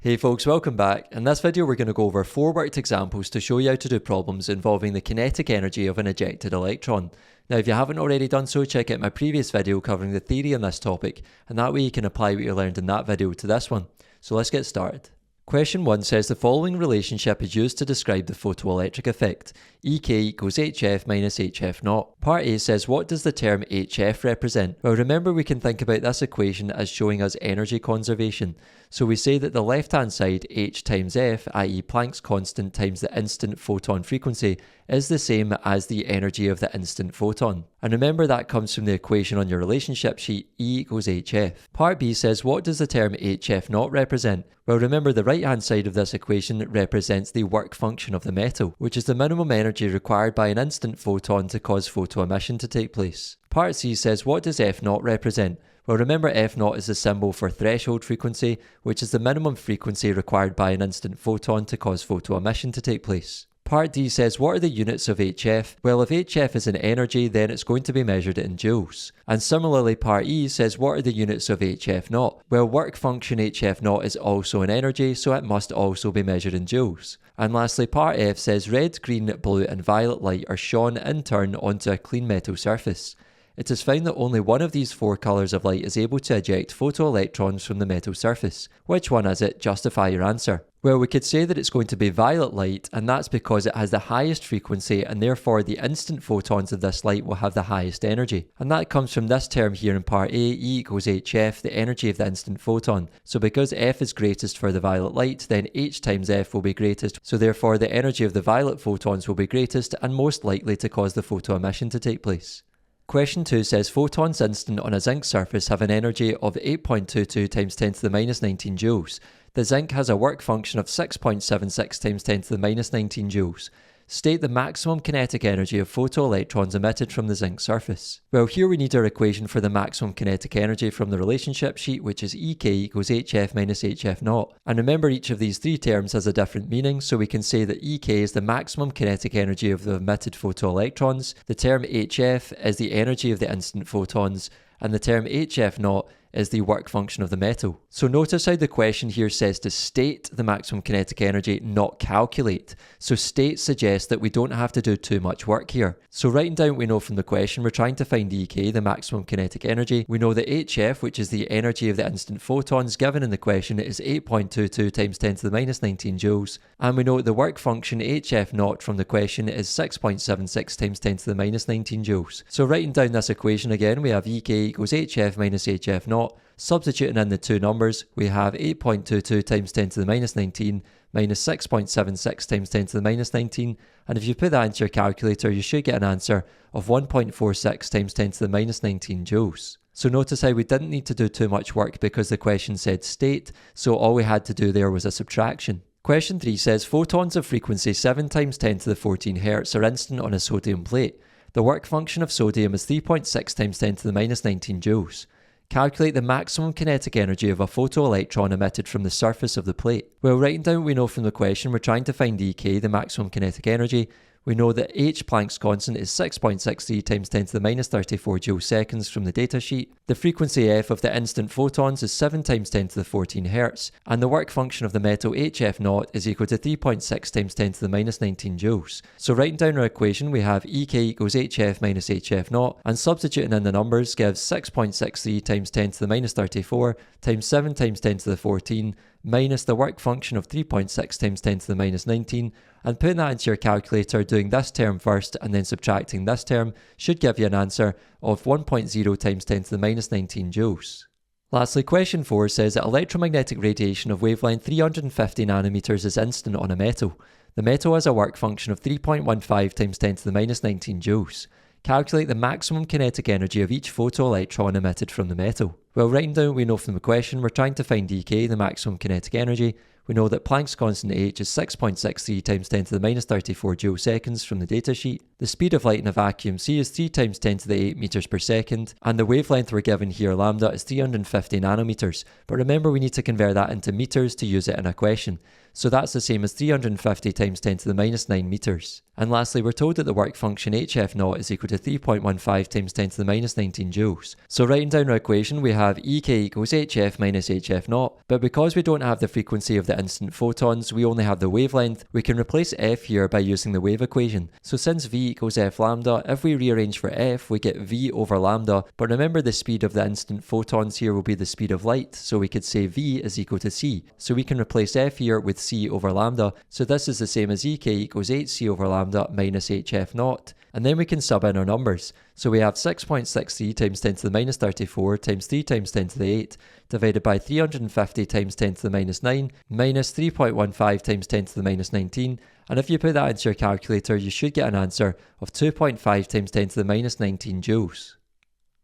Hey folks, welcome back. In this video we're going to go over 4 worked examples to show you how to do problems involving the kinetic energy of an ejected electron. Now if you haven't already done so, check out my previous video covering the theory on this topic, and that way you can apply what you learned in that video to this one. So let's get started. Question 1 says the following relationship is used to describe the photoelectric effect. EK equals HF minus HF naught. Part A says what does the term HF represent? Well, remember we can think about this equation as showing us energy conservation. So we say that the left hand side, H times F, i.e. Planck's constant times the instant photon frequency, is the same as the energy of the instant photon. And remember that comes from the equation on your relationship sheet, E equals HF. Part B says what does the term HF naught represent? Well, remember the right hand side of this equation represents the work function of the metal, which is the minimum energy required by an instant photon to cause photoemission to take place. Part C says what does F naught represent? Well, remember F naught is the symbol for threshold frequency, which is the minimum frequency required by an instant photon to cause photoemission to take place. Part D says what are the units of HF? Well, if HF is an energy, then it's going to be measured in joules. And similarly, Part E says what are the units of HF naught? Well, work function HF naught is also an energy, so it must also be measured in joules. And lastly, Part F says red, green, blue and violet light are shone in turn onto a clean metal surface. It is found that only one of these 4 colours of light is able to eject photoelectrons from the metal surface. Which one is it? Justify your answer. Well, we could say that it's going to be violet light, and that's because it has the highest frequency and therefore the instant photons of this light will have the highest energy. And that comes from this term here in part A, E equals HF, the energy of the instant photon. So because F is greatest for the violet light, then H times F will be greatest, so therefore the energy of the violet photons will be greatest and most likely to cause the photoemission to take place. Question 2 says photons instant on a zinc surface have an energy of 8.22 times 10 to the minus 19 joules. The zinc has a work function of 6.76 times 10 to the minus 19 joules. State the maximum kinetic energy of photoelectrons emitted from the zinc surface. Well, here we need our equation for the maximum kinetic energy from the relationship sheet, which is EK equals HF minus HF naught. And remember each of these 3 terms has a different meaning, so we can say that EK is the maximum kinetic energy of the emitted photoelectrons, the term HF is the energy of the instant photons, and the term HF naught is the work function of the metal. So notice how the question here says to state the maximum kinetic energy, not calculate. So state suggests that we don't have to do too much work here. So writing down what we know from the question, we're trying to find EK, the maximum kinetic energy. We know that HF, which is the energy of the instant photons given in the question, is 8.22 times 10 to the minus 19 joules. And we know the work function HF naught from the question is 6.76 times 10 to the minus 19 joules. So writing down this equation again, we have EK equals HF minus HF naught. Substituting in the 2 numbers, we have 8.22 times 10 to the minus 19 minus 6.76 times 10 to the minus 19, and if you put that into your calculator, you should get an answer of 1.46 times 10 to the minus 19 joules. So notice how we didn't need to do too much work because the question said state, so all we had to do there was a subtraction. Question 3 says photons of frequency 7 times 10 to the 14 Hz are instant on a sodium plate. The work function of sodium is 3.6 times 10 to the minus 19 joules. Calculate the maximum kinetic energy of a photoelectron emitted from the surface of the plate. Well, writing down what we know from the question, we're trying to find EK, the maximum kinetic energy. We know that H Planck's constant is 6.63 times 10 to the minus 34 joule seconds from the datasheet. The frequency F of the instant photons is 7 times 10 to the 14 Hz, and the work function of the metal HF naught is equal to 3.6 times 10 to the minus 19 joules. So writing down our equation, we have EK equals HF minus HF naught, and substituting in the numbers gives 6.63 times 10 to the minus 34 times 7 times 10 to the 14 minus the work function of 3.6 times 10 to the minus 19, and putting that into your calculator, doing this term first and then subtracting this term should give you an answer of 1.0 times 10 to the minus 19 joules. Lastly, question 4 says that electromagnetic radiation of wavelength 350 nanometers is instant on a metal. The metal has a work function of 3.15 times 10 to the minus 19 joules. Calculate the maximum kinetic energy of each photoelectron emitted from the metal. Well, writing down what we know from the question, we're trying to find EK, the maximum kinetic energy. We know that Planck's constant H is 6.63 times 10 to the minus 34 joule seconds from the datasheet. The speed of light in a vacuum C is 3 times 10 to the 8 meters per second, and the wavelength we're given here, lambda, is 350 nanometers. But remember, we need to convert that into meters to use it in a question. So that's the same as 350 times 10 to the minus 9 meters. And lastly, we're told that the work function HF naught is equal to 3.15 times 10 to the minus 19 joules. So writing down our equation, we have EK equals HF minus HF naught, but because we don't have the frequency of the the instant photons, we only have the wavelength, we can replace f here by using the wave equation. So since v equals f lambda, if we rearrange for f, we get v over lambda, but remember the speed of the instant photons here will be the speed of light, so we could say v is equal to c. So we can replace f here with c over lambda, so this is the same as ek equals hc over lambda minus hf naught. And then we can sub in our numbers. So we have 6.63 times 10 to the minus 34 times 3 times 10 to the 8 divided by 350 times 10 to the minus 9 minus 3.15 times 10 to the minus 19. And if you put that into your calculator, you should get an answer of 2.5 times 10 to the minus 19 joules.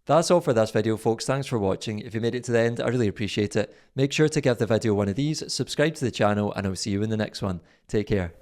That's all for this video, folks. Thanks for watching. If you made it to the end, I really appreciate it. Make sure to give the video one of these, subscribe to the channel, and I'll see you in the next one. Take care.